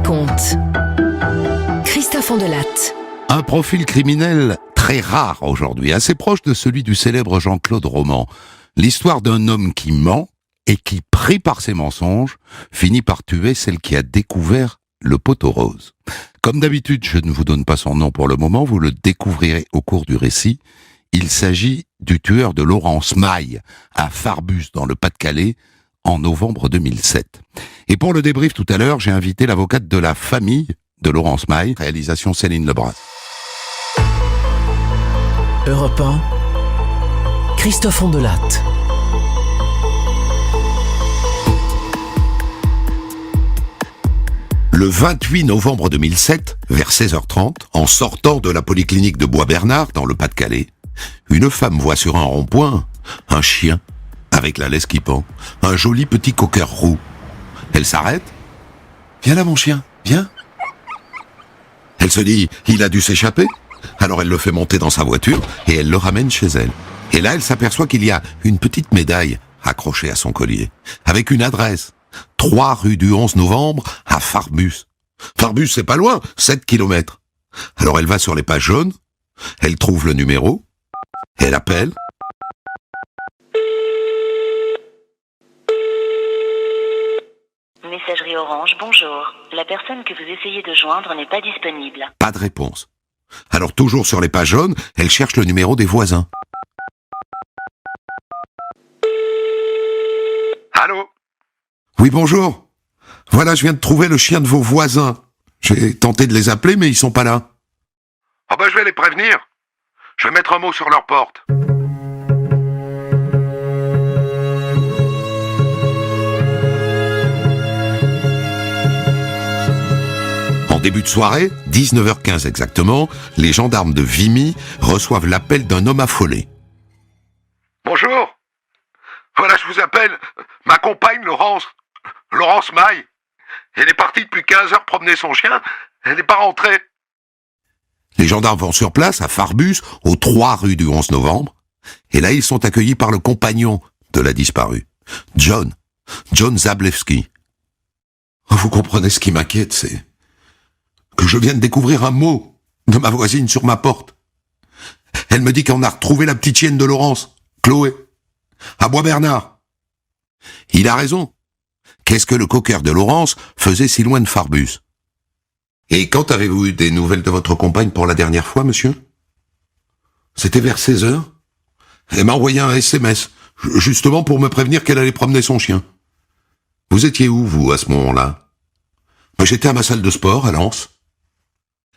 raconte. Christophe Ondelatte. Un profil criminel très rare aujourd'hui, assez proche de celui du célèbre Jean-Claude Roman. L'histoire d'un homme qui ment et qui, pris par ses mensonges, finit par tuer celle qui a découvert le poteau rose. Comme d'habitude, je ne vous donne pas son nom pour le moment, vous le découvrirez au cours du récit. Il s'agit du tueur de Laurence Maille, à Farbus, dans le Pas-de-Calais, en novembre 2007. Et pour le débrief tout à l'heure, j'ai invité l'avocate de la famille de Laurence Maille, réalisation Céline Lebras. Europe 1, Christophe Ondelatte. Le 28 novembre 2007, vers 16h30, en sortant de la polyclinique de Bois-Bernard, dans le Pas-de-Calais, une femme voit sur un rond-point un chien, avec la laisse qui pend, un joli petit cocker roux. Elle s'arrête. « Viens là mon chien, viens !» Elle se dit « Il a dû s'échapper ?» Alors elle le fait monter dans sa voiture et elle le ramène chez elle. Et là, elle s'aperçoit qu'il y a une petite médaille accrochée à son collier, avec une adresse. 3 rue du 11 novembre à Farbus. Farbus, c'est pas loin, 7 kilomètres. Alors elle va sur les pages jaunes, elle trouve le numéro, elle appelle. Messagerie Orange, bonjour. La personne que vous essayez de joindre n'est pas disponible. Pas de réponse. Alors toujours sur les pages jaunes, elle cherche le numéro des voisins. Allô ? Oui, bonjour. Voilà, je viens de trouver le chien de vos voisins. J'ai tenté de les appeler, mais ils sont pas là. Ah ben, je vais les prévenir. Je vais mettre un mot sur leur porte. En début de soirée, 19h15 exactement, les gendarmes de Vimy reçoivent l'appel d'un homme affolé. Bonjour. Voilà, je vous appelle. Ma compagne, Laurence Maille. Elle est partie depuis 15 heures promener son chien. Elle n'est pas rentrée. Les gendarmes vont sur place, à Farbus, aux 3 rue du 11 novembre. Et là, ils sont accueillis par le compagnon de la disparue, John Zablewski. Vous comprenez ce qui m'inquiète, c'est que je viens de découvrir un mot de ma voisine sur ma porte. Elle me dit qu'on a retrouvé la petite chienne de Laurence, Chloé, à Bois-Bernard. Il a raison. Qu'est-ce que le cocker de Laurence faisait si loin de Farbus? Et quand avez-vous eu des nouvelles de votre compagne pour la dernière fois, monsieur? C'était vers 16h. Elle m'a envoyé un SMS, justement pour me prévenir qu'elle allait promener son chien. Vous étiez où, vous, à ce moment-là? J'étais à ma salle de sport, à Lens.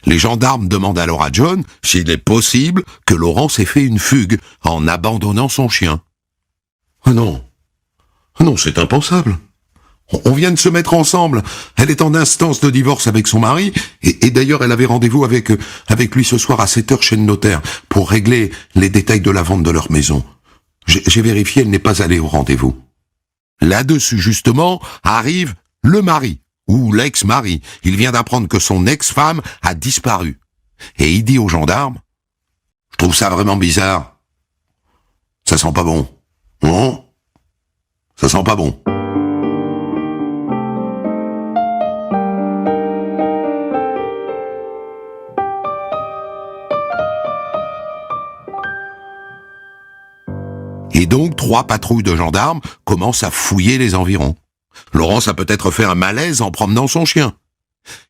Les gendarmes demandent alors à John s'il est possible que Laurence ait fait une fugue en abandonnant son chien. Ah non, c'est impensable. On vient de se mettre ensemble. Elle est en instance de divorce avec son mari, et d'ailleurs elle avait rendez-vous avec lui ce soir à 7h chez le notaire pour régler les détails de la vente de leur maison. J'ai vérifié, elle n'est pas allée au rendez-vous. Là-dessus, justement, arrive le mari, ou l'ex-mari. Il vient d'apprendre que son ex-femme a disparu. Et il dit aux gendarmes, « Je trouve ça vraiment bizarre. Ça sent pas bon. Non ? Ça sent pas bon. » Et donc, 3 patrouilles de gendarmes commencent à fouiller les environs. Laurence a peut-être fait un malaise en promenant son chien.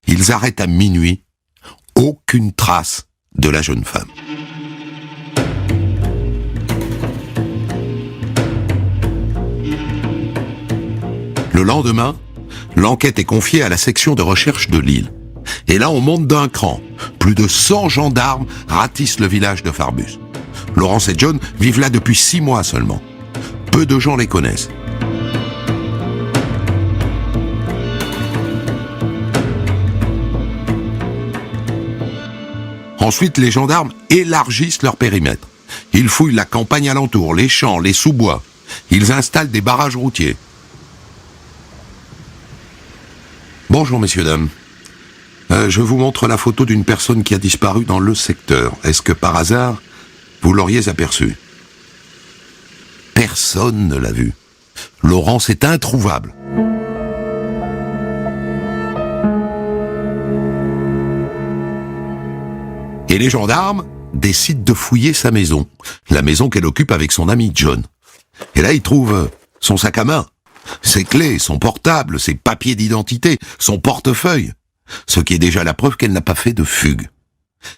Ils arrêtent à minuit. Aucune trace de la jeune femme. Le lendemain, l'enquête est confiée à la section de recherche de Lille. Et là, on monte d'un cran. Plus de 100 gendarmes ratissent le village de Farbus. Laurence et John vivent là depuis 6 mois seulement. Peu de gens les connaissent. Ensuite, les gendarmes élargissent leur périmètre. Ils fouillent la campagne alentour, les champs, les sous-bois. Ils installent des barrages routiers. Bonjour, messieurs, dames. Je vous montre la photo d'une personne qui a disparu dans le secteur. Est-ce que, par hasard, vous l'auriez aperçue? Personne ne l'a vue. Laurence est introuvable. Et les gendarmes décident de fouiller sa maison, la maison qu'elle occupe avec son ami John. Et là, ils trouvent son sac à main, ses clés, son portable, ses papiers d'identité, son portefeuille, ce qui est déjà la preuve qu'elle n'a pas fait de fugue.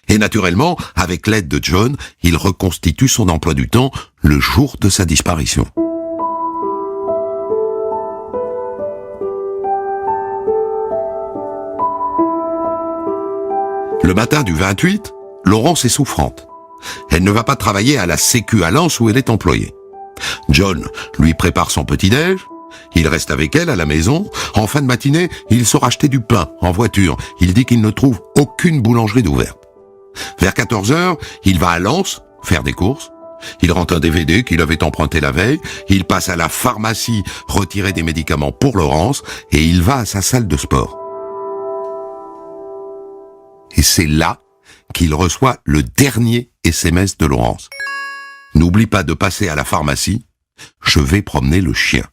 Et naturellement, avec l'aide de John, il reconstitue son emploi du temps le jour de sa disparition. Le matin du 28, Laurence est souffrante. Elle ne va pas travailler à la Sécu à Lens où elle est employée. John lui prépare son petit-déj, il reste avec elle à la maison. En fin de matinée, il sort acheter du pain en voiture. Il dit qu'il ne trouve aucune boulangerie d'ouverte. Vers 14h, il va à Lens faire des courses. Il rend un DVD qu'il avait emprunté la veille. Il passe à la pharmacie retirer des médicaments pour Laurence et il va à sa salle de sport. Et c'est là qu'il reçoit le dernier SMS de Laurence. N'oublie pas de passer à la pharmacie, je vais promener le chien.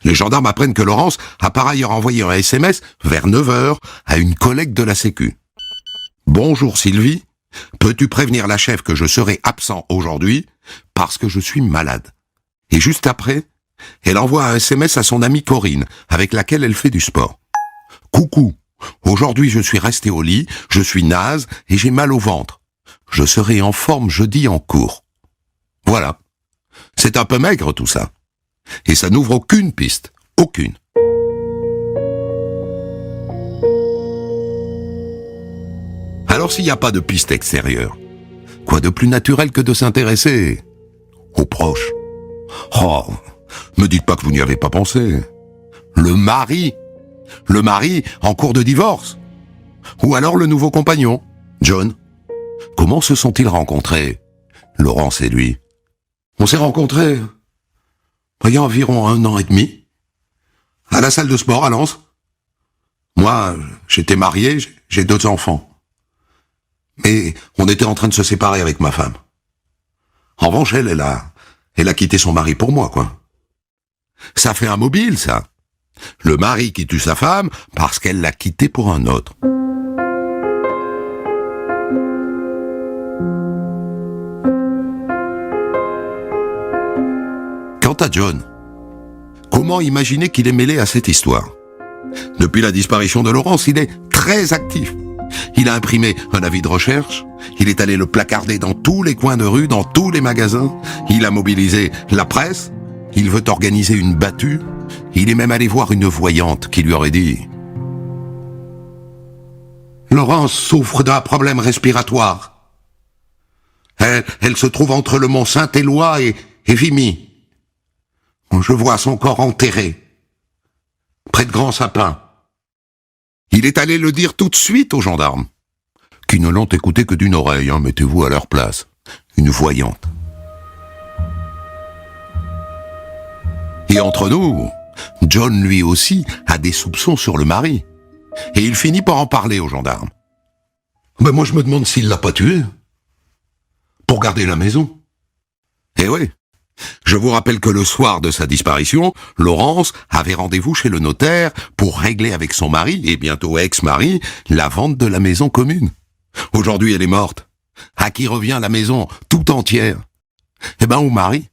Les gendarmes apprennent que Laurence a par ailleurs envoyé un SMS vers 9h à une collègue de la Sécu. Bonjour Sylvie, peux-tu prévenir la chef que je serai absent aujourd'hui parce que je suis malade? Et juste après, elle envoie un SMS à son amie Corinne, avec laquelle elle fait du sport. Coucou, aujourd'hui je suis resté au lit, je suis naze et j'ai mal au ventre. Je serai en forme jeudi en cours. Voilà. C'est un peu maigre tout ça. Et ça n'ouvre aucune piste. Aucune. Alors s'il n'y a pas de piste extérieure, quoi de plus naturel que de s'intéresser aux proches? Oh, me dites pas que vous n'y avez pas pensé. Le mari en cours de divorce. Ou alors le nouveau compagnon, John. Comment se sont-ils rencontrés, Laurence et lui? On s'est rencontrés il y a environ 1 an et demi, à la salle de sport à Lens. Moi, j'étais marié, j'ai 2 enfants. Mais on était en train de se séparer avec ma femme. En revanche, elle a quitté son mari pour moi, quoi. Ça fait un mobile, ça. Le mari qui tue sa femme parce qu'elle l'a quitté pour un autre. Quant à John, comment imaginer qu'il est mêlé à cette histoire? Depuis la disparition de Laurence, il est très actif. Il a imprimé un avis de recherche, il est allé le placarder dans tous les coins de rue, dans tous les magasins, il a mobilisé la presse, il veut organiser une battue, il est même allé voir une voyante qui lui aurait dit « Laurence souffre d'un problème respiratoire. Elle se trouve entre le mont Saint-Éloi et Vimy. Je vois son corps enterré, près de grands sapins. » Il est allé le dire tout de suite aux gendarmes, qui ne l'ont écouté que d'une oreille, mettez-vous à leur place, une voyante. Et entre nous, John lui aussi a des soupçons sur le mari, et il finit par en parler aux gendarmes. Ben moi je me demande s'il l'a pas tué, pour garder la maison. Eh oui. Je vous rappelle que le soir de sa disparition, Laurence avait rendez-vous chez le notaire pour régler avec son mari, et bientôt ex-mari, la vente de la maison commune. Aujourd'hui, elle est morte. À qui revient la maison tout entière? Eh ben, au mari.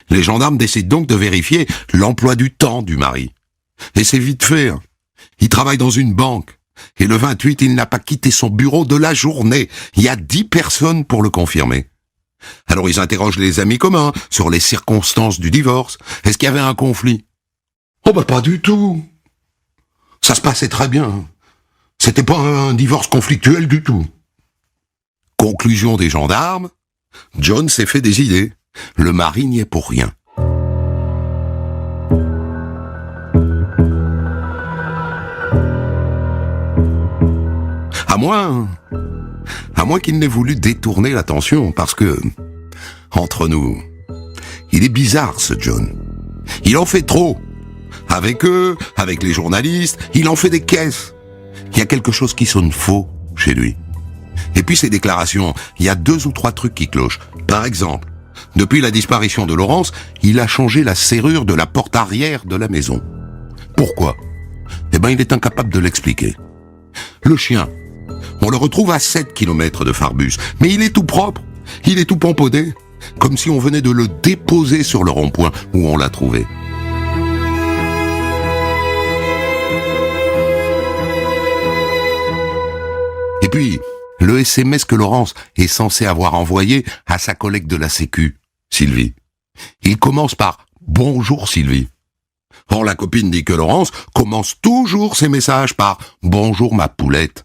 Les gendarmes décident donc de vérifier l'emploi du temps du mari. Et c'est vite fait. Il travaille dans une banque. Et le 28, il n'a pas quitté son bureau de la journée. Il y a 10 personnes pour le confirmer. Alors ils interrogent les amis communs sur les circonstances du divorce. Est-ce qu'il y avait un conflit? Oh bah pas du tout. Ça se passait très bien. C'était pas un divorce conflictuel du tout. Conclusion des gendarmes, John s'est fait des idées. Le mari n'y est pour rien. À moins qu'il n'ait voulu détourner l'attention, parce que, entre nous, il est bizarre ce John. Il en fait trop. Avec eux, avec les journalistes, il en fait des caisses. Il y a quelque chose qui sonne faux chez lui. Et puis ses déclarations, il y a 2 ou 3 trucs qui clochent. Par exemple, depuis la disparition de Laurence, il a changé la serrure de la porte arrière de la maison. Pourquoi? Eh ben, il est incapable de l'expliquer. Le chien. On le retrouve à 7 km de Farbus, mais il est tout propre, il est tout pomponné, comme si on venait de le déposer sur le rond-point où on l'a trouvé. Et puis, le SMS que Laurence est censé avoir envoyé à sa collègue de la Sécu, Sylvie. Il commence par « Bonjour Sylvie ». Or, la copine dit que Laurence commence toujours ses messages par « Bonjour ma poulette ».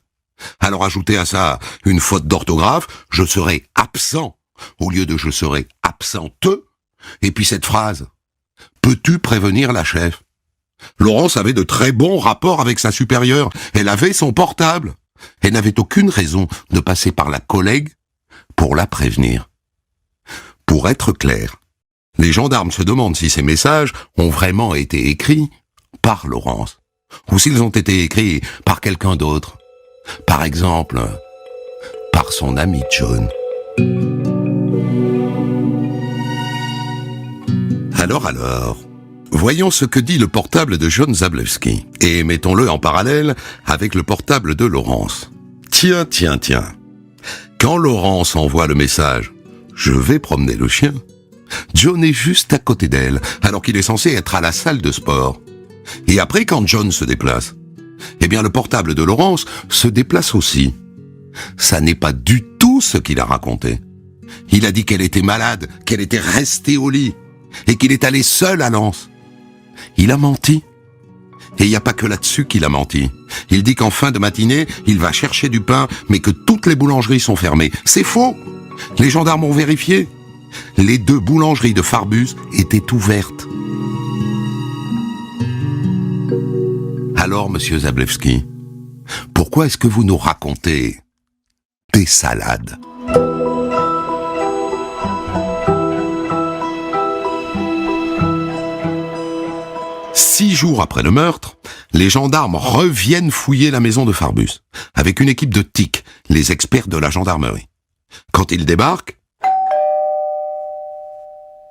Alors ajoutez à ça une faute d'orthographe, « Je serai absent » au lieu de « Je serai absente ». Et puis cette phrase, « Peux-tu prévenir la chef ?» Laurence avait de très bons rapports avec sa supérieure. Elle avait son portable. Elle n'avait aucune raison de passer par la collègue pour la prévenir. Pour être clair, les gendarmes se demandent si ces messages ont vraiment été écrits par Laurence, ou s'ils ont été écrits par quelqu'un d'autre. Par exemple, par son ami John. Alors, voyons ce que dit le portable de John Zablewski, et mettons-le en parallèle avec le portable de Laurence. Tiens. Quand Laurence envoie le message « Je vais promener le chien », John est juste à côté d'elle, alors qu'il est censé être à la salle de sport. Et après, quand John se déplace, eh bien le portable de Laurence se déplace aussi. Ça n'est pas du tout ce qu'il a raconté. Il a dit qu'elle était malade, qu'elle était restée au lit, et qu'il est allé seul à Lens. Il a menti. Et il n'y a pas que là-dessus qu'il a menti. Il dit qu'en fin de matinée, il va chercher du pain, mais que toutes les boulangeries sont fermées. C'est faux. Les gendarmes ont vérifié. Les 2 boulangeries de Farbus étaient ouvertes. Alors, monsieur Zablewski, pourquoi est-ce que vous nous racontez des salades ? Six jours après le meurtre, les gendarmes reviennent fouiller la maison de Farbus, avec une équipe de TIC, les experts de la gendarmerie. Quand ils débarquent...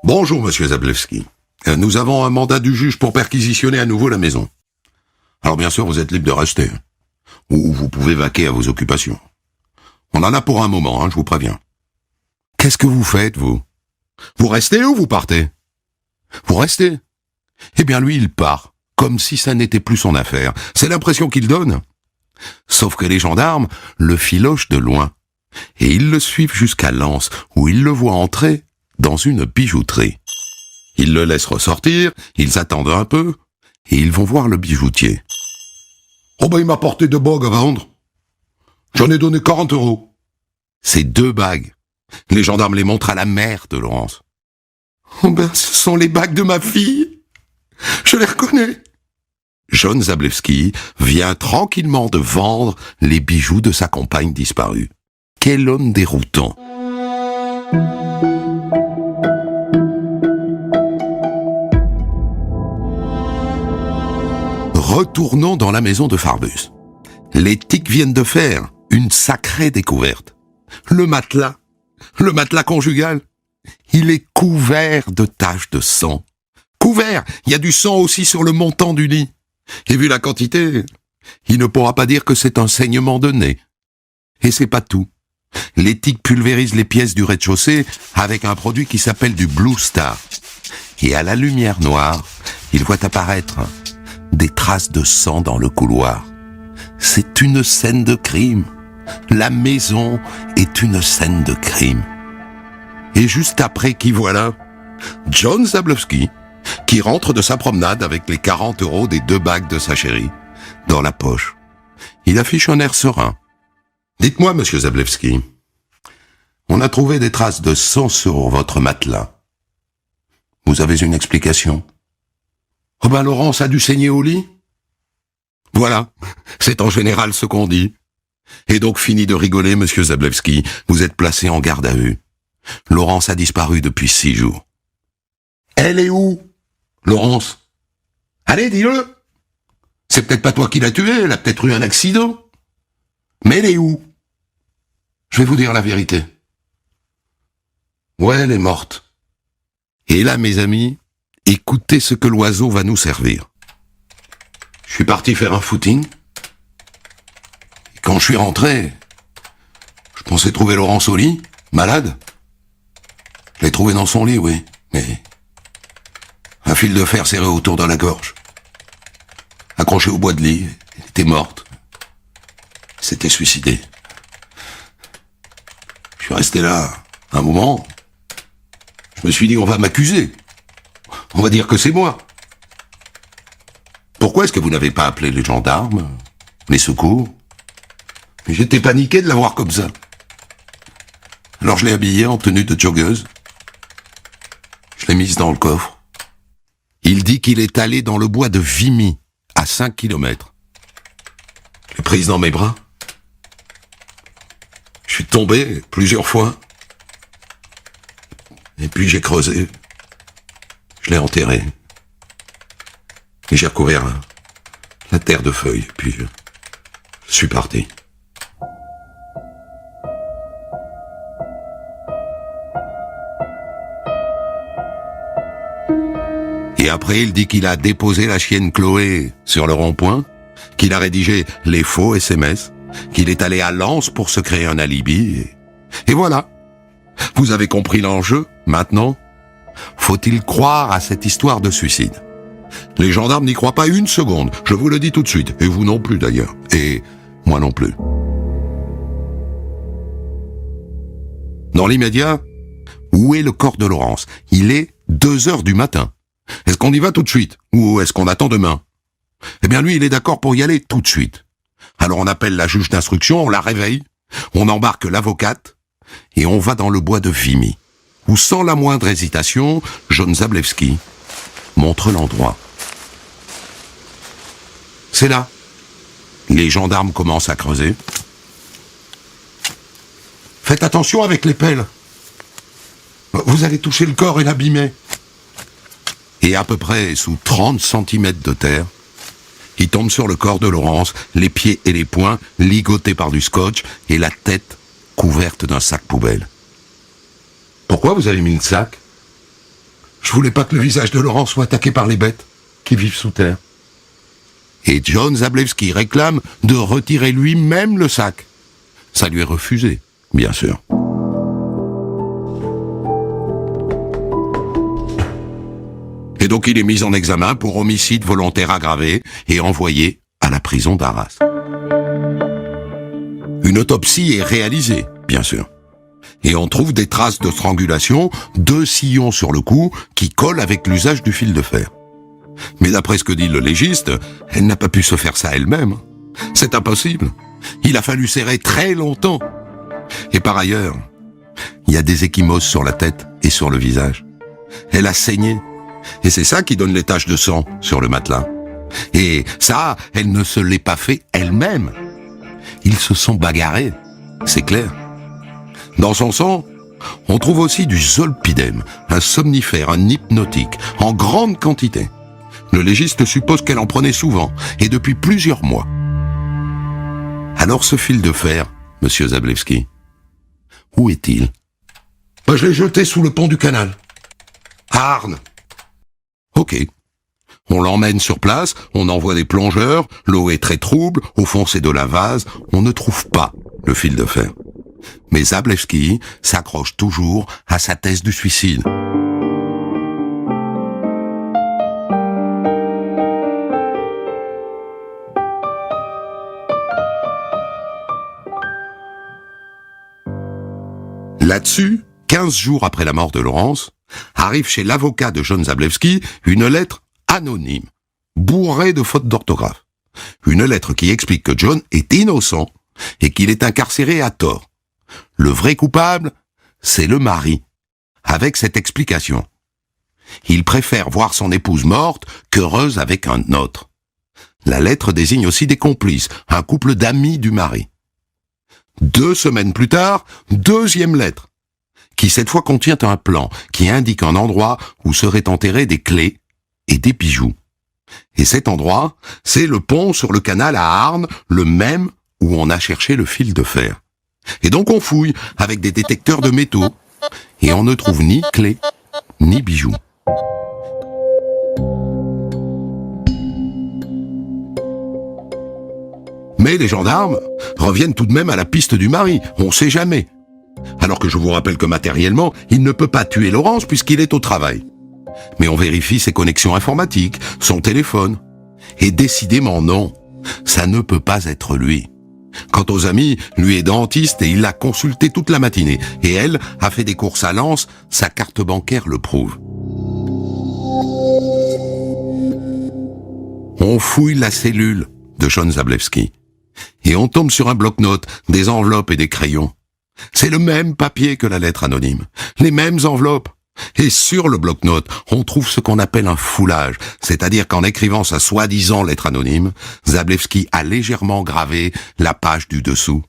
Bonjour, monsieur Zablewski. Nous avons un mandat du juge pour perquisitionner à nouveau la maison. Alors bien sûr, vous êtes libre de rester. Ou vous pouvez vaquer à vos occupations. On en a pour un moment, je vous préviens. Qu'est-ce que vous faites, vous ? Vous restez ou vous partez ? Vous restez ? Eh bien lui, il part, comme si ça n'était plus son affaire. C'est l'impression qu'il donne. Sauf que les gendarmes le filochent de loin. Et ils le suivent jusqu'à Lens, où ils le voient entrer dans une bijouterie. Ils le laissent ressortir, ils attendent un peu, et ils vont voir le bijoutier. Oh ben il m'a porté 2 bagues à vendre. J'en ai donné 40 €. Ces 2 bagues, les gendarmes les montrent à la mère de Laurence. Oh ben ce sont les bagues de ma fille. Je les reconnais. John Zablewski vient tranquillement de vendre les bijoux de sa compagne disparue. Quel homme déroutant. Retournons dans la maison de Farbus. Les TIC viennent de faire une sacrée découverte. Le matelas conjugal, il est couvert de taches de sang. Couvert, il y a du sang aussi sur le montant du lit. Et vu la quantité, il ne pourra pas dire que c'est un saignement de nez. Et c'est pas tout. Les TIC pulvérisent les pièces du rez-de-chaussée avec un produit qui s'appelle du Blue Star. Et à la lumière noire, ils voient apparaître des traces de sang dans le couloir. C'est une scène de crime. La maison est une scène de crime. Et juste après, qui voilà ? John Zablewski, qui rentre de sa promenade avec les 40 € des 2 bagues de sa chérie dans la poche. Il affiche un air serein. Dites-moi, monsieur Zablewski, on a trouvé des traces de sang sur votre matelas. Vous avez une explication ? Oh ben Laurence a dû saigner au lit ? Voilà, c'est en général ce qu'on dit. Et donc fini de rigoler, monsieur Zablewski, vous êtes placé en garde à vue. Laurence a disparu depuis 6 jours. Elle est où, Laurence ? Allez, dis-le. C'est peut-être pas toi qui l'as tuée, elle a peut-être eu un accident. Mais elle est où ? Je vais vous dire la vérité. Ouais, elle est morte. Et là, mes amis, écoutez ce que l'oiseau va nous servir. Je suis parti faire un footing. Et quand je suis rentré, On s'est trouvé Laurence au lit, malade. Je l'ai trouvé dans son lit, oui, mais un fil de fer serré autour de la gorge. Accrochée au bois de lit, elle était morte. S'était suicidée. Je suis resté là un moment. Je me suis dit, on va m'accuser. On va dire que c'est moi. Pourquoi est-ce que vous n'avez pas appelé les gendarmes, les secours? Mais j'étais paniqué de la voir comme ça. Alors je l'ai habillée en tenue de joggeuse. Je l'ai mise dans le coffre. Il dit qu'il est allé dans le bois de Vimy, à 5 kilomètres. Je l'ai prise dans mes bras. Je suis tombé plusieurs fois. Et puis j'ai creusé. Je l'ai enterré. Et j'ai recouvert la terre de feuilles. Puis je suis parti. Et après, il dit qu'il a déposé la chienne Chloé sur le rond-point, qu'il a rédigé les faux SMS, qu'il est allé à Lens pour se créer un alibi. Et voilà. Vous avez compris l'enjeu, maintenant? Faut-il croire à cette histoire de suicide? Les gendarmes n'y croient pas une seconde, je vous le dis tout de suite, et vous non plus d'ailleurs, et moi non plus. Dans l'immédiat, où est le corps de Laurence? Il est 2h du matin. Est-ce qu'on y va tout de suite, ou est-ce qu'on attend demain? Eh bien lui, il est d'accord pour y aller tout de suite. Alors on appelle la juge d'instruction, on la réveille, on embarque l'avocate, et on va dans le bois de Vimy, où sans la moindre hésitation, John Zablewski montre l'endroit. C'est là. Les gendarmes commencent à creuser. Faites attention avec les pelles. Vous allez toucher le corps et l'abîmer. Et à peu près sous 30 cm de terre, il tombe sur le corps de Laurence, les pieds et les poings ligotés par du scotch et la tête couverte d'un sac poubelle. Pourquoi vous avez mis le sac? Je voulais pas que le visage de Laurence soit attaqué par les bêtes qui vivent sous terre. Et John Zablewski réclame de retirer lui-même le sac. Ça lui est refusé, bien sûr. Et donc il est mis en examen pour homicide volontaire aggravé et envoyé à la prison d'Arras. Une autopsie est réalisée, bien sûr. Et on trouve des traces de strangulation, 2 sillons sur le cou qui collent avec l'usage du fil de fer. Mais d'après ce que dit le légiste, elle n'a pas pu se faire ça elle-même. C'est impossible. Il a fallu serrer très longtemps. Et par ailleurs, il y a des ecchymoses sur la tête et sur le visage. Elle a saigné. Et c'est ça qui donne les taches de sang sur le matelas. Et ça, elle ne se l'est pas fait elle-même. Ils se sont bagarrés, c'est clair. Dans son sang, on trouve aussi du zolpidem, un somnifère, un hypnotique, en grande quantité. Le légiste suppose qu'elle en prenait souvent, et depuis plusieurs mois. Alors ce fil de fer, monsieur Zablewski, où est-il? Je l'ai jeté sous le pont du canal. À Arnes. Ok. On l'emmène sur place, on envoie des plongeurs, l'eau est très trouble, au fond c'est de la vase, on ne trouve pas le fil de fer. Mais Zablewski s'accroche toujours à sa thèse du suicide. Là-dessus, 15 jours après la mort de Laurence, arrive chez l'avocat de John Zablewski une lettre anonyme, bourrée de fautes d'orthographe. Une lettre qui explique que John est innocent et qu'il est incarcéré à tort. Le vrai coupable, c'est le mari, avec cette explication. Il préfère voir son épouse morte qu'heureuse avec un autre. La lettre désigne aussi des complices, un couple d'amis du mari. 2 semaines plus tard, 2e lettre, qui cette fois contient un plan qui indique un endroit où seraient enterrés des clés et des bijoux. Et cet endroit, c'est le pont sur le canal à Arnes, le même où on a cherché le fil de fer. Et donc on fouille avec des détecteurs de métaux, et on ne trouve ni clés, ni bijoux. Mais les gendarmes reviennent tout de même à la piste du mari, on sait jamais. Alors que je vous rappelle que matériellement, il ne peut pas tuer Laurence puisqu'il est au travail. Mais on vérifie ses connexions informatiques, son téléphone. Et décidément non, ça ne peut pas être lui. Quant aux amis, lui est dentiste et il l'a consulté toute la matinée. Et elle a fait des courses à Lens, sa carte bancaire le prouve. On fouille la cellule de John Zablewski. Et on tombe sur un bloc-notes, des enveloppes et des crayons. C'est le même papier que la lettre anonyme, les mêmes enveloppes. Et sur le bloc-notes, on trouve ce qu'on appelle un foulage, c'est-à-dire qu'en écrivant sa soi-disant lettre anonyme, Zablewski a légèrement gravé la page du dessous.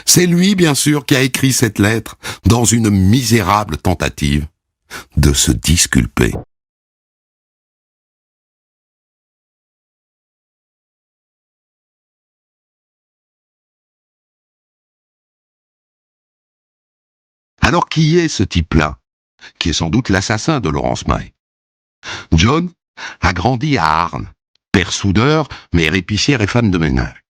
C'est lui, bien sûr, qui a écrit cette lettre dans une misérable tentative de se disculper. Alors qui est ce type-là, qui est sans doute l'assassin de Laurence May? John a grandi à Arnes, père soudeur, mère épicière et femme de ménage.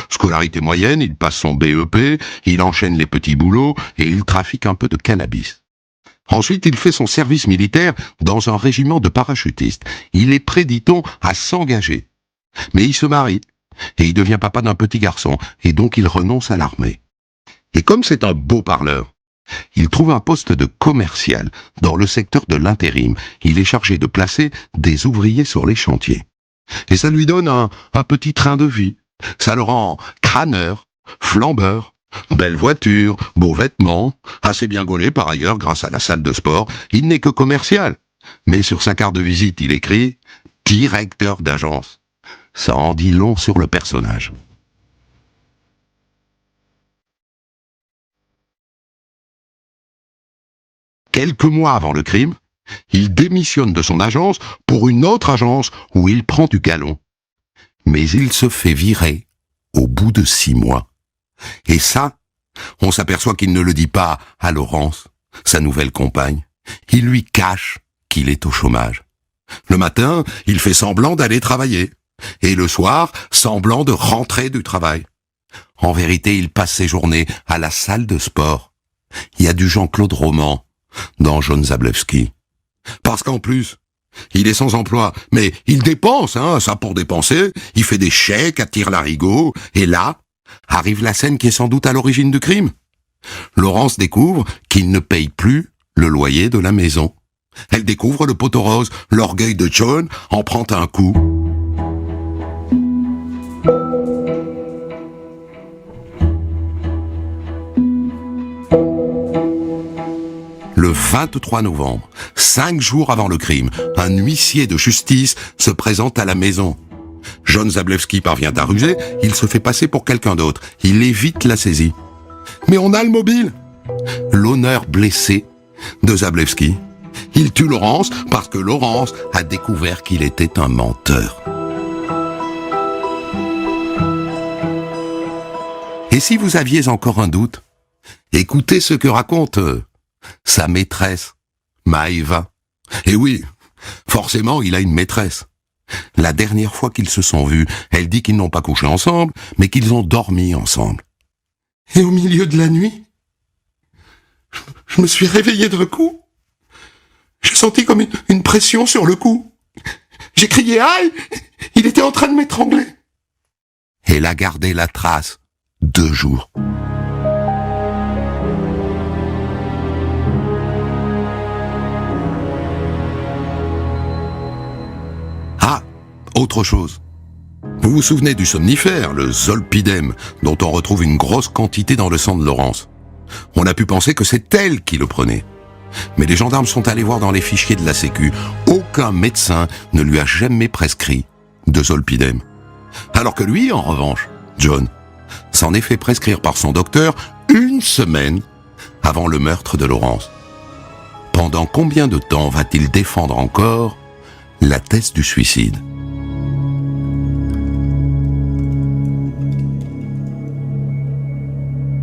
Scolarité moyenne, il passe son BEP, il enchaîne les petits boulots et il trafique un peu de cannabis. Ensuite, il fait son service militaire dans un régiment de parachutistes. Il est prêt, dit-on, à s'engager. Mais il se marie et il devient papa d'un petit garçon et donc il renonce à l'armée. Et comme c'est un beau parleur, il trouve un poste de commercial dans le secteur de l'intérim. Il est chargé de placer des ouvriers sur les chantiers. Et ça lui donne un petit train de vie. Ça le rend crâneur, flambeur, belle voiture, beaux vêtements, assez bien gaulé par ailleurs grâce à la salle de sport. Il n'est que commercial. Mais sur sa carte de visite, il écrit « directeur d'agence ». Ça en dit long sur le personnage. Quelques mois avant le crime, il démissionne de son agence pour une autre agence où il prend du galon. Mais il se fait virer au bout de 6 mois. Et ça, on s'aperçoit qu'il ne le dit pas à Laurence, sa nouvelle compagne. Il lui cache qu'il est au chômage. Le matin, il fait semblant d'aller travailler. Et le soir, semblant de rentrer du travail. En vérité, il passe ses journées à la salle de sport. Il y a du Jean-Claude Roman dans John Zablewski. Parce qu'en plus, il est sans emploi, mais il dépense, ça pour dépenser, il fait des chèques à tire-larigot, et là, arrive la scène qui est sans doute à l'origine du crime. Laurence découvre qu'il ne paye plus le loyer de la maison. Elle découvre le poteau rose, l'orgueil de John en prend un coup. Le 23 novembre, 5 jours avant le crime, un huissier de justice se présente à la maison. John Zablewski parvient à ruser, il se fait passer pour quelqu'un d'autre. Il évite la saisie. Mais on a le mobile. L'honneur blessé de Zablewski. Il tue Laurence parce que Laurence a découvert qu'il était un menteur. Et si vous aviez encore un doute, écoutez ce que raconte sa maîtresse, Maëva. Et oui, forcément, il a une maîtresse. La dernière fois qu'ils se sont vus, elle dit qu'ils n'ont pas couché ensemble, mais qu'ils ont dormi ensemble. Et au milieu de la nuit, je me suis réveillé d'un coup. J'ai senti comme une pression sur le cou. J'ai crié « Aïe !» Il était en train de m'étrangler. Elle a gardé la trace 2 jours. Autre chose. Vous vous souvenez du somnifère, le zolpidem, dont on retrouve une grosse quantité dans le sang de Laurence. On a pu penser que c'est elle qui le prenait. Mais les gendarmes sont allés voir dans les fichiers de la Sécu. Aucun médecin ne lui a jamais prescrit de zolpidem. Alors que lui, en revanche, John, s'en est fait prescrire par son docteur 1 semaine avant le meurtre de Laurence. Pendant combien de temps va-t-il défendre encore la thèse du suicide ?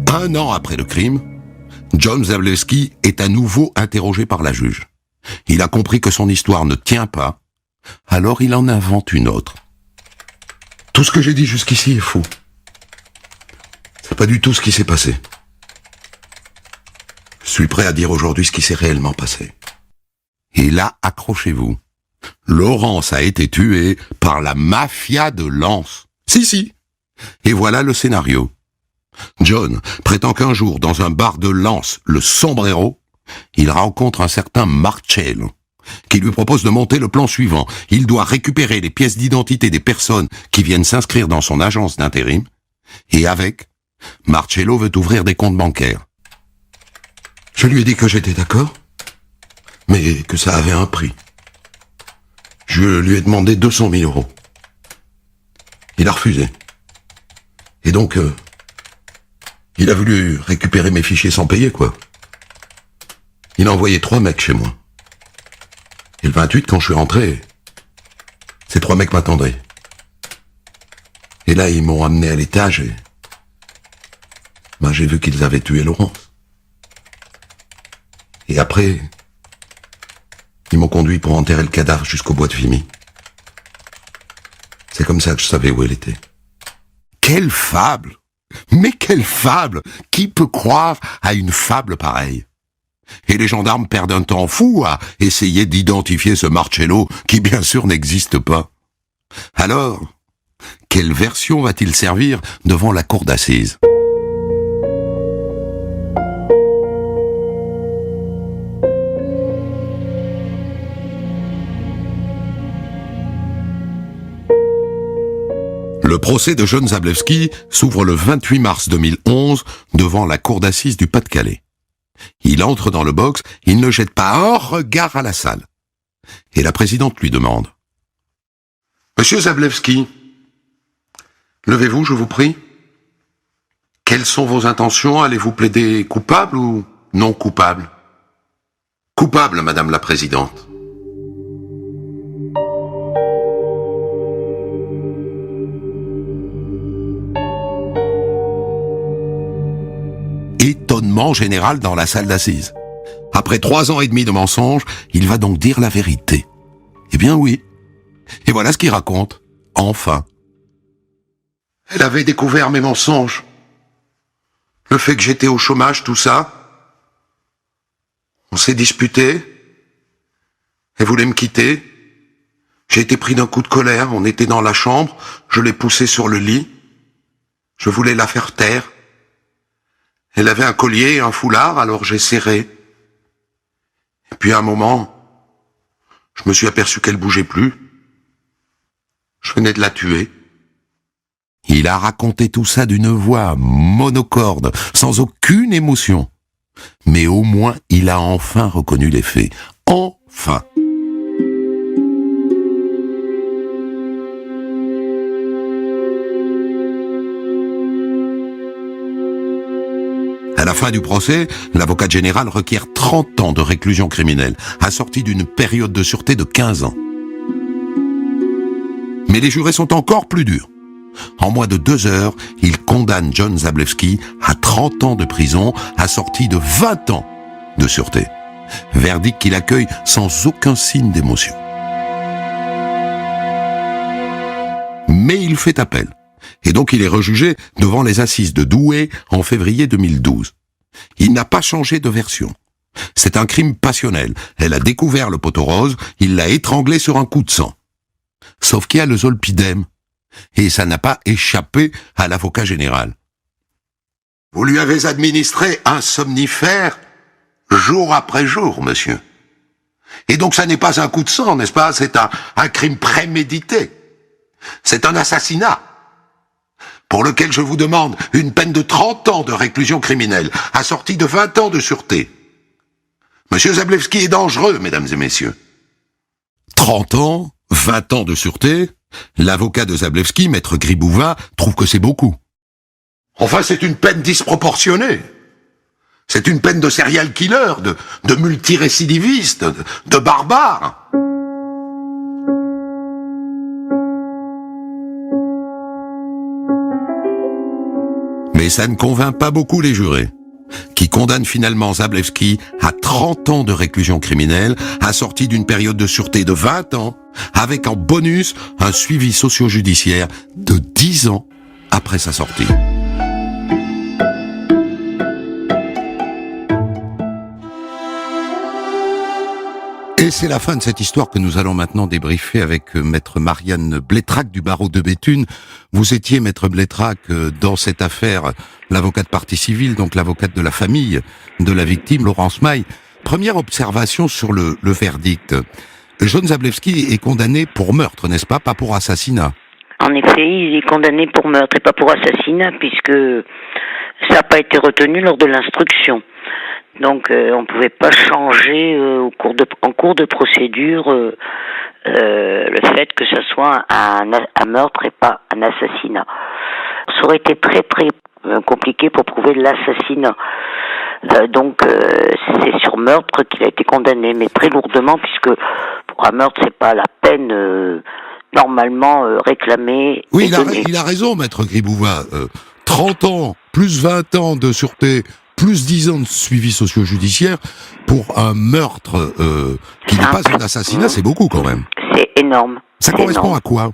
Un an après le crime, John Zablewski est à nouveau interrogé par la juge. Il a compris que son histoire ne tient pas, alors il en invente une autre. Tout ce que j'ai dit jusqu'ici est faux. pas du tout ce qui s'est passé. Je suis prêt à dire aujourd'hui ce qui s'est réellement passé. Et là, accrochez-vous. Laurence a été tuée par la mafia de Lens. Si. Et voilà le scénario. John prétend qu'un jour, dans un bar de Lens, le sombrero, il rencontre un certain Marcello, qui lui propose de monter le plan suivant. Il doit récupérer les pièces d'identité des personnes qui viennent s'inscrire dans son agence d'intérim, et avec, Marcello veut ouvrir des comptes bancaires. Je lui ai dit que j'étais d'accord, mais que ça avait un prix. Je lui ai demandé 200 000 euros. Il a refusé. Et donc, il a voulu récupérer mes fichiers sans payer, quoi. Il a envoyé 3 mecs chez moi. Et le 28, quand je suis rentré, ces 3 mecs m'attendaient. Et là, ils m'ont amené à l'étage et... j'ai vu qu'ils avaient tué Laurence. Et après, ils m'ont conduit pour enterrer le cadavre jusqu'au bois de Vimy. C'est comme ça que je savais où elle était. Quelle fable! Mais quelle fable! Qui peut croire à une fable pareille? Et les gendarmes perdent un temps fou à essayer d'identifier ce Marcello qui bien sûr n'existe pas. Alors, quelle version va-t-il servir devant la cour d'assises? Le procès de John Zablewski s'ouvre le 28 mars 2011 devant la cour d'assises du Pas-de-Calais. Il entre dans le box, il ne jette pas un regard à la salle. Et la présidente lui demande: « Monsieur Zablewski, levez-vous, je vous prie. Quelles sont vos intentions? Allez-vous plaider coupable ou non coupable ?»« Coupable, Madame la Présidente. » Étonnement général dans la salle d'assises. Après 3 ans et demi de mensonges, il va donc dire la vérité. Eh bien oui. Et voilà ce qu'il raconte. Enfin. Elle avait découvert mes mensonges. Le fait que j'étais au chômage, tout ça. On s'est disputé. Elle voulait me quitter. J'ai été pris d'un coup de colère. On était dans la chambre. Je l'ai poussée sur le lit. Je voulais la faire taire. Elle avait un collier et un foulard, alors j'ai serré. Et puis à un moment, je me suis aperçu qu'elle bougeait plus. Je venais de la tuer. Il a raconté tout ça d'une voix monocorde, sans aucune émotion. Mais au moins, il a enfin reconnu les faits. Enfin. À la fin du procès, l'avocat général requiert 30 ans de réclusion criminelle, assorti d'une période de sûreté de 15 ans. Mais les jurés sont encore plus durs. En moins de 2 heures, ils condamnent John Zablewski à 30 ans de prison, assorti de 20 ans de sûreté. Verdict qu'il accueille sans aucun signe d'émotion. Mais il fait appel. Et donc il est rejugé devant les assises de Douai en février 2012. Il n'a pas changé de version. C'est un crime passionnel. Elle a découvert le poteau rose, il l'a étranglé sur un coup de sang. Sauf qu'il y a le zolpidem. Et ça n'a pas échappé à l'avocat général. Vous lui avez administré un somnifère jour après jour, monsieur. Et donc ça n'est pas un coup de sang, n'est-ce pas? C'est un crime prémédité. C'est un assassinat. Pour lequel je vous demande une peine de 30 ans de réclusion criminelle, assortie de 20 ans de sûreté. Monsieur Zablewski est dangereux, mesdames et messieurs. 30 ans, 20 ans de sûreté, l'avocat de Zablewski, maître Gribouva, trouve que c'est beaucoup. Enfin, c'est une peine disproportionnée. C'est une peine de serial killer, de multirécidiviste, de barbare. Mais ça ne convainc pas beaucoup les jurés, qui condamnent finalement Zablewski à 30 ans de réclusion criminelle, assorti d'une période de sûreté de 20 ans, avec en bonus un suivi socio-judiciaire de 10 ans après sa sortie. Et c'est la fin de cette histoire que nous allons maintenant débriefer avec maître Marianne Blétrac du barreau de Béthune. Vous étiez, maître Blétrac, dans cette affaire, l'avocate partie civile, donc l'avocate de la famille de la victime, Laurence Maille. Première observation sur le verdict. John Zablewski est condamné pour meurtre, n'est-ce pas pour assassinat? En effet, il est condamné pour meurtre et pas pour assassinat, puisque ça n'a pas été retenu lors de l'instruction. Donc, on ne pouvait pas changer en cours de procédure le fait que ce soit un meurtre et pas un assassinat. Ça aurait été très très compliqué pour prouver l'assassinat. Donc, c'est sur meurtre qu'il a été condamné, mais très lourdement, puisque pour un meurtre, c'est pas la peine normalement réclamée. Oui, il a raison, maître Gribouva. 30 ans, plus 20 ans de sûreté, plus 10 ans de suivi socio-judiciaire, pour un meurtre qui n'est pas un assassinat, c'est beaucoup quand même. C'est énorme. Ça correspond à quoi?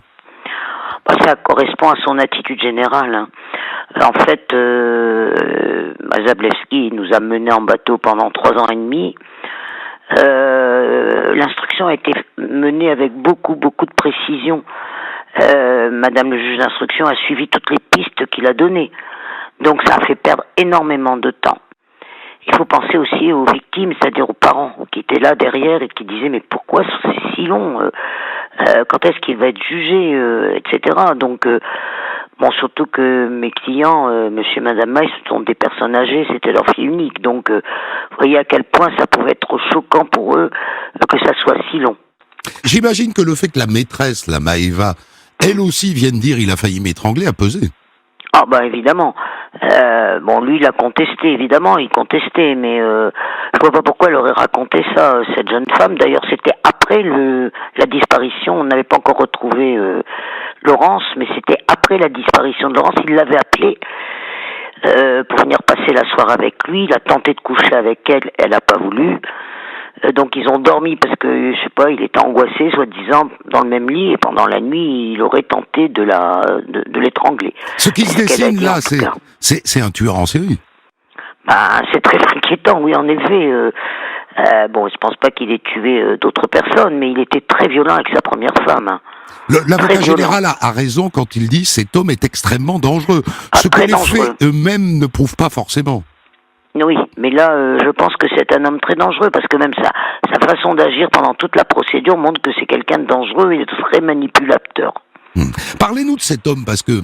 Ça correspond à son attitude générale. Hein. En fait, Zablewski nous a menés en bateau pendant 3 ans et demi. L'instruction a été menée avec beaucoup de précision. Madame le juge d'instruction a suivi toutes les pistes qu'il a données. Donc ça a fait perdre énormément de temps. Il faut penser aussi aux victimes, c'est-à-dire aux parents qui étaient là derrière et qui disaient mais pourquoi c'est si long, quand est-ce qu'il va être jugé, etc. Donc surtout que mes clients, monsieur et madame Maille, ce sont des personnes âgées, c'était leur fille unique. Donc vous voyez à quel point ça pouvait être choquant pour eux que ça soit si long. J'imagine que le fait que la maîtresse, la Maëva, elle aussi vienne dire il a failli m'étrangler a pesé. Ah évidemment. Lui il a contesté, évidemment, il contestait, mais je vois pas pourquoi elle aurait raconté ça, cette jeune femme. D'ailleurs, c'était après la disparition, on n'avait pas encore retrouvé Laurence, mais c'était après la disparition de Laurence, il l'avait appelée pour venir passer la soirée avec lui, il a tenté de coucher avec elle, elle a pas voulu. Donc ils ont dormi parce que, je sais pas, il était angoissé, soi-disant, dans le même lit, et pendant la nuit, il aurait tenté de l'étrangler. Ce qui se dessine là, c'est un tueur en série. C'est très inquiétant, oui, en effet. Je pense pas qu'il ait tué d'autres personnes, mais il était très violent avec sa première femme. Hein. L'avocat général a raison quand il dit cet homme est extrêmement dangereux. Ce que les faits eux-mêmes ne prouvent pas forcément. Oui, mais là, je pense que c'est un homme très dangereux, parce que même sa façon d'agir pendant toute la procédure montre que c'est quelqu'un de dangereux et de très manipulateur. Parlez-nous de cet homme, parce que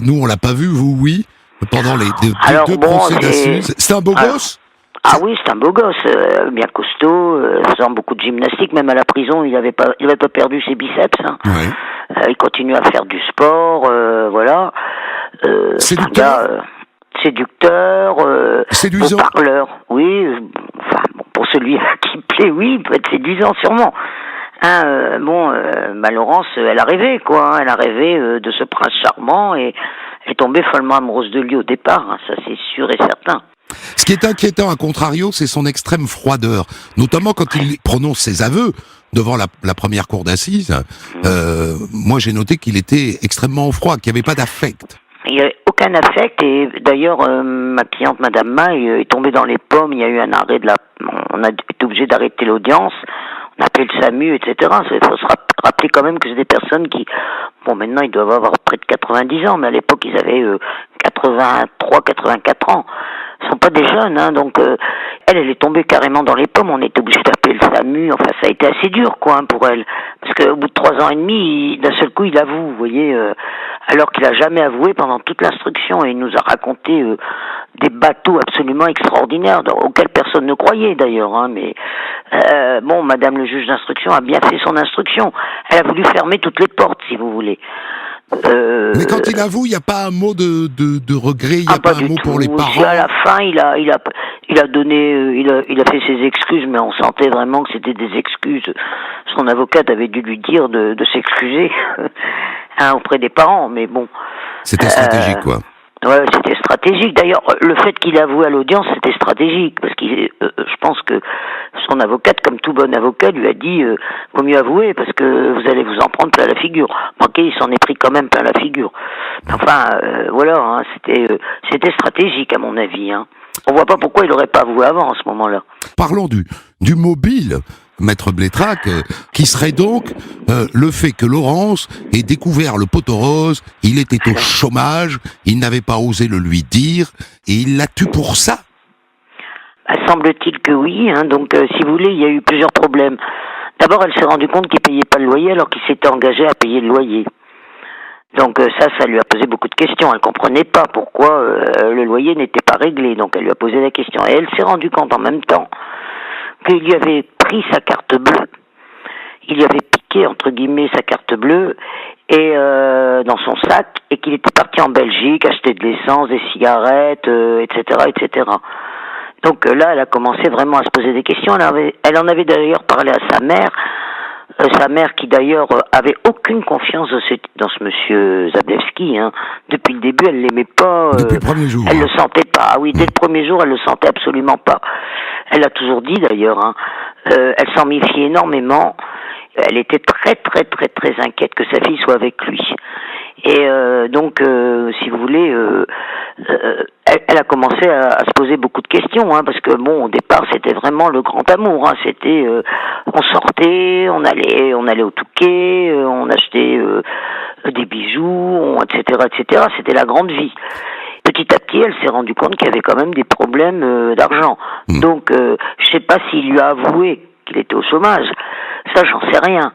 nous, on l'a pas vu, vous, oui, pendant les deux procès d'assises. C'est un beau gosse? Ah oui, c'est un beau gosse, bien costaud, faisant beaucoup de gymnastique, même à la prison, il avait pas perdu ses biceps. Hein. Ouais. Il continue à faire du sport, voilà. C'est un gars... séducteur, séduisant, beau parleur, oui, pour celui à qui il plaît, oui, il peut être séduisant sûrement. Laurence, elle a rêvé, quoi, elle a rêvé de ce prince charmant et est tombée follement amoureuse de lui au départ, hein, ça c'est sûr et certain. Ce qui est inquiétant, à contrario, c'est son extrême froideur, notamment quand il prononce ses aveux devant la première cour d'assises. Moi, j'ai noté qu'il était extrêmement froid, qu'il n'y avait pas d'affect. Il n'y avait aucun affect, et d'ailleurs ma cliente Madame Maille est tombée dans les pommes. Il y a eu un arrêt on a été obligé d'arrêter l'audience, on a appelé le SAMU, etc. Il faut se rappeler quand même que c'est des personnes qui, maintenant ils doivent avoir près de 90 ans, mais à l'époque ils avaient 83, 84 ans. Ils sont pas des jeunes, hein, donc elle est tombée carrément dans les pommes. On était obligé d'appeler le SAMU. Enfin, ça a été assez dur, quoi, hein, pour elle, parce qu'au bout de 3 ans et demi, d'un seul coup, il avoue, vous voyez, alors qu'il a jamais avoué pendant toute l'instruction, et il nous a raconté des bateaux absolument extraordinaires auxquels personne ne croyait d'ailleurs. Hein, mais Madame le juge d'instruction a bien fait son instruction. Elle a voulu fermer toutes les portes, si vous voulez. Mais quand il avoue, il n'y a pas un mot de regret, il n'y a pas un mot pour les parents. À la fin, il a fait ses excuses, mais on sentait vraiment que c'était des excuses. Son avocate avait dû lui dire de s'excuser auprès des parents, mais bon. C'était stratégique, quoi. Ouais, c'était stratégique. D'ailleurs, le fait qu'il avoue à l'audience, c'était stratégique, parce que je pense que son avocate, comme tout bon avocat, lui a dit vaut mieux avouer, parce que vous allez vous en prendre plein la figure. Manqué, il s'en est pris quand même plein la figure. Enfin, voilà, hein, c'était stratégique à mon avis. Hein. On voit pas pourquoi il aurait pas avoué avant, à ce moment-là. Parlons du mobile Maître Blétrac, qui serait donc le fait que Laurence ait découvert le poteau rose, il était au chômage, il n'avait pas osé le lui dire, et il l'a tue pour ça. Semble-t-il que oui, hein, donc si vous voulez, il y a eu plusieurs problèmes. D'abord, elle s'est rendue compte qu'il payait pas le loyer alors qu'il s'était engagé à payer le loyer. Donc ça lui a posé beaucoup de questions. Elle comprenait pas pourquoi le loyer n'était pas réglé. Donc elle lui a posé la question. Et elle s'est rendue compte en même temps qu'il lui avait pris sa carte bleue. Il lui avait piqué, entre guillemets, sa carte bleue et dans son sac, et qu'il était parti en Belgique acheter de l'essence, des cigarettes, etc., etc. Donc là, elle a commencé vraiment à se poser des questions. Elle en avait d'ailleurs parlé à sa mère qui d'ailleurs avait aucune confiance dans ce monsieur Zablewski. Hein. Depuis le début, elle l'aimait pas. Depuis le premier jour. Elle le sentait pas. Ah oui, dès le premier jour, elle le sentait absolument pas. Elle l'a toujours dit d'ailleurs. Hein. Elle s'en méfiait énormément. Elle était très très très très inquiète que sa fille soit avec lui. Et donc, si vous voulez, elle a commencé à se poser beaucoup de questions, hein, parce que bon, au départ, c'était vraiment le grand amour. Hein, c'était, on sortait, on allait au Touquet, on achetait des bijoux, etc., etc. C'était la grande vie. Petit à petit, elle s'est rendue compte qu'il y avait quand même des problèmes d'argent. Donc, je sais pas s'il lui a avoué qu'il était au chômage. Ça, j'en sais rien.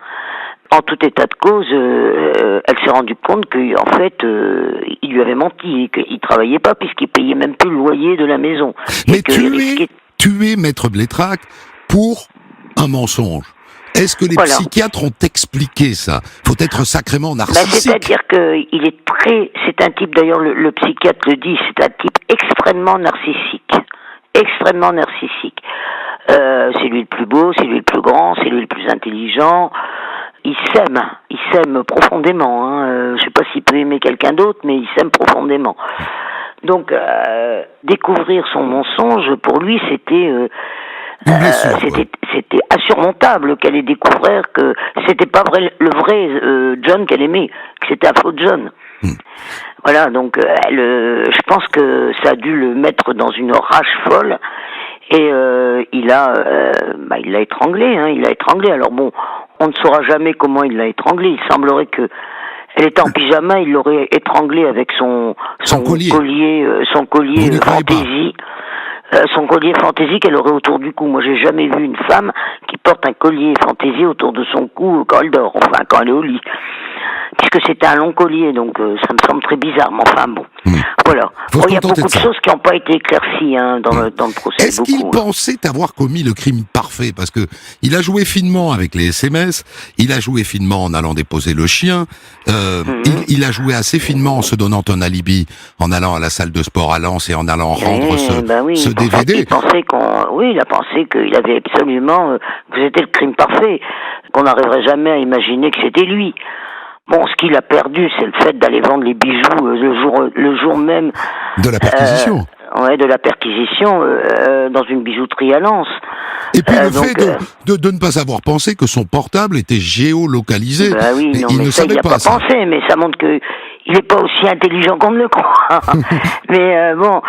En tout état de cause, elle s'est rendue compte qu'en fait, il lui avait menti, qu'il travaillait pas puisqu'il payait même plus le loyer de la maison. Mais tu es Maître Blétrac pour un mensonge. Est-ce que les psychiatres ont expliqué ça? Faut être sacrément narcissique. C'est-à-dire que c'est un type, d'ailleurs le psychiatre le dit, c'est un type extrêmement narcissique. Extrêmement narcissique. C'est lui le plus beau, c'est lui le plus grand, c'est lui le plus intelligent. Il s'aime profondément. Hein. Je sais pas s'il peut aimer quelqu'un d'autre, mais il s'aime profondément. Donc, découvrir son mensonge, pour lui, c'était insurmontable qu'elle ait découvert que c'était pas vrai, le vrai John qu'elle aimait, que c'était un faux John. Voilà, donc je pense que ça a dû le mettre dans une rage folle. Et il l'a étranglé, hein, il l'a étranglé. Alors bon, on ne saura jamais comment il l'a étranglé. Il semblerait que elle était en pyjama, il l'aurait étranglé avec son collier fantaisie. Son collier fantaisie qu'elle aurait autour du cou. Moi, j'ai jamais vu une femme qui porte un collier fantaisie autour de son cou quand elle dort, enfin quand elle est au lit. Puisque c'était un long collier, donc ça me semble très bizarre, mais enfin bon. Voilà. Il y a beaucoup de choses qui n'ont pas été éclaircies hein, dans le procès. Est-ce qu'il pensait avoir commis le crime parfait? Parce que il a joué finement avec les SMS, il a joué finement en allant déposer le chien, il a joué assez finement en se donnant un alibi, en allant à la salle de sport à Lens et en allant rendre ce DVD. Il a pensé qu'il avait absolument que c'était le crime parfait, qu'on n'arriverait jamais à imaginer que c'était lui. Bon, ce qu'il a perdu, c'est le fait d'aller vendre les bijoux le jour même de la perquisition. De la perquisition dans une bijouterie à Lens. Et puis le fait de ne pas avoir pensé que son portable était géolocalisé. Bah oui, non, il ne savait pas ça. Pensé, mais ça montre que il n'est pas aussi intelligent qu'on ne le croit. Mais bon,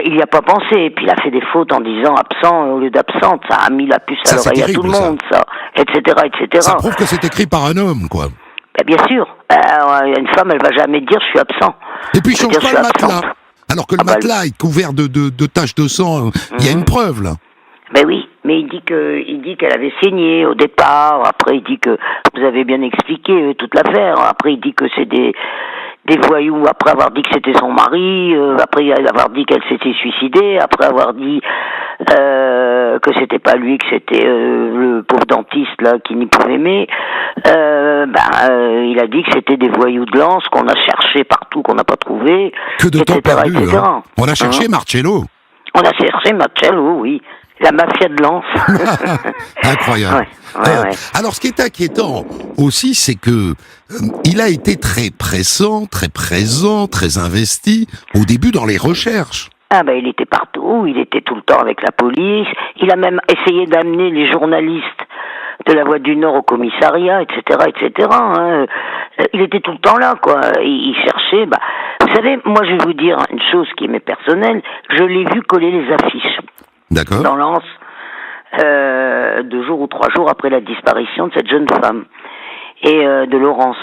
il n'y a pas pensé. Et puis il a fait des fautes en disant absent au lieu d'absente. Ça a mis la puce à l'oreille à tout le monde, ça, etc., etc. Ça prouve que c'est écrit par un homme, quoi. Ben bien sûr, une femme, elle va jamais dire je suis absent. Et puis il change pas le matelas. Alors que le matelas est couvert de taches de sang, il y a une preuve là. Ben oui, mais il dit qu'elle avait saigné au départ. Après il dit que vous avez bien expliqué toute l'affaire. Après il dit que c'est des voyous. Après avoir dit que c'était son mari. Après avoir dit qu'elle s'était suicidée. Après avoir dit que c'était pas lui, que c'était le pauvre dentiste là qui n'y pouvait aimer. Il a dit que c'était des voyous de Lens qu'on a cherché partout, qu'on n'a pas trouvé. Que de temps perdu, hein. On a cherché Marcello. On a cherché Marcello, oui. La mafia de Lens. Incroyable. Ouais. Alors, ce qui est inquiétant aussi, c'est que il a été très pressant, très présent, très investi au début dans les recherches. Il était partout, il était tout le temps avec la police. Il a même essayé d'amener les journalistes de la Voix du Nord au commissariat, etc., etc. Hein. Il était tout le temps là, quoi. Il cherchait. Vous savez, moi, je vais vous dire une chose qui m'est personnelle. Je l'ai vu coller les affiches. D'accord. Dans Lens. 2 jours ou 3 jours après la disparition de cette jeune femme et de Laurence.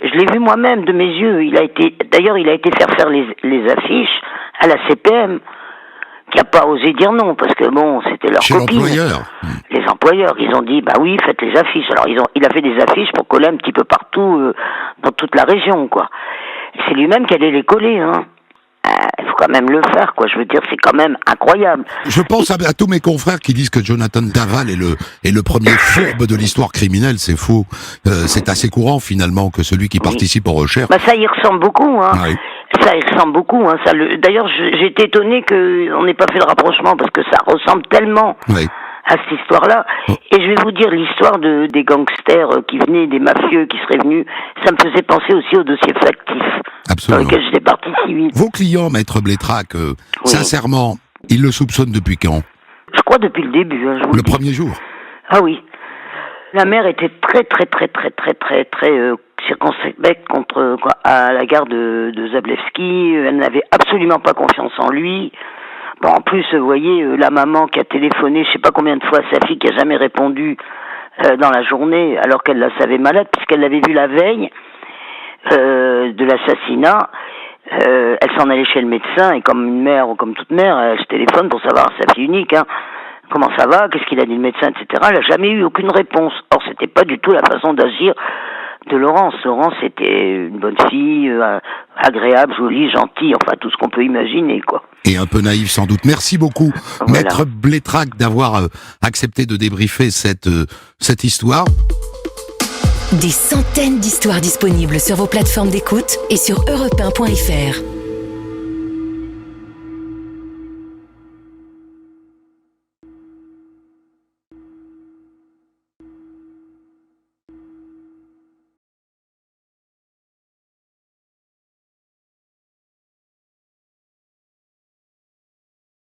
Je l'ai vu moi-même de mes yeux. D'ailleurs, il a été faire les affiches à la CPM, qui a pas osé dire non, parce que bon, c'était leur Chez copine. l'employeur. Les employeurs, ils ont dit, bah oui, faites les affiches. Alors, il a fait des affiches pour coller un petit peu partout, dans toute la région, quoi. C'est lui-même qui allait les coller, hein. Il faut quand même le faire, quoi. Je veux dire, c'est quand même incroyable. Je pense à tous mes confrères qui disent que Jonathan Daval est le premier fourbe de l'histoire criminelle. C'est faux. C'est assez courant, finalement, que celui qui participe aux recherches... Bah, ça y ressemble beaucoup, hein. Oui. Ça y ressemble beaucoup, hein. D'ailleurs, j'ai été étonné qu'on n'ait pas fait le rapprochement, parce que ça ressemble tellement... Oui. À cette histoire-là. Oh. Et je vais vous dire l'histoire des gangsters qui venaient, des mafieux qui seraient venus. Ça me faisait penser aussi au dossier factif. Absolument. Dans lequel j'étais partie civile. Vos clients, Maître Blétrac, sincèrement, ils le soupçonnent depuis quand? Je crois depuis le début, hein, je vous Le le dis. premier jour. Ah oui. La mère était très circonspecte à la gare de Zablewski. Elle n'avait absolument pas confiance en lui. Bon, en plus, vous voyez, la maman qui a téléphoné, je sais pas combien de fois à sa fille, qui a jamais répondu dans la journée, alors qu'elle la savait malade, puisqu'elle l'avait vu la veille de l'assassinat. Elle s'en allait chez le médecin, et comme une mère ou comme toute mère, elle téléphone pour savoir sa fille unique, hein. Comment ça va, qu'est-ce qu'il a dit le médecin, etc. Elle n'a jamais eu aucune réponse. Or, c'était pas du tout la façon d'agir de Laurence. Laurence était une bonne fille, agréable, jolie, gentille, enfin tout ce qu'on peut imaginer, quoi. Et un peu naïf sans doute. Merci beaucoup, Voilà. Maître Blétrac, d'avoir accepté de débriefer cette histoire. Des centaines d'histoires disponibles sur vos plateformes d'écoute et sur europe1.fr.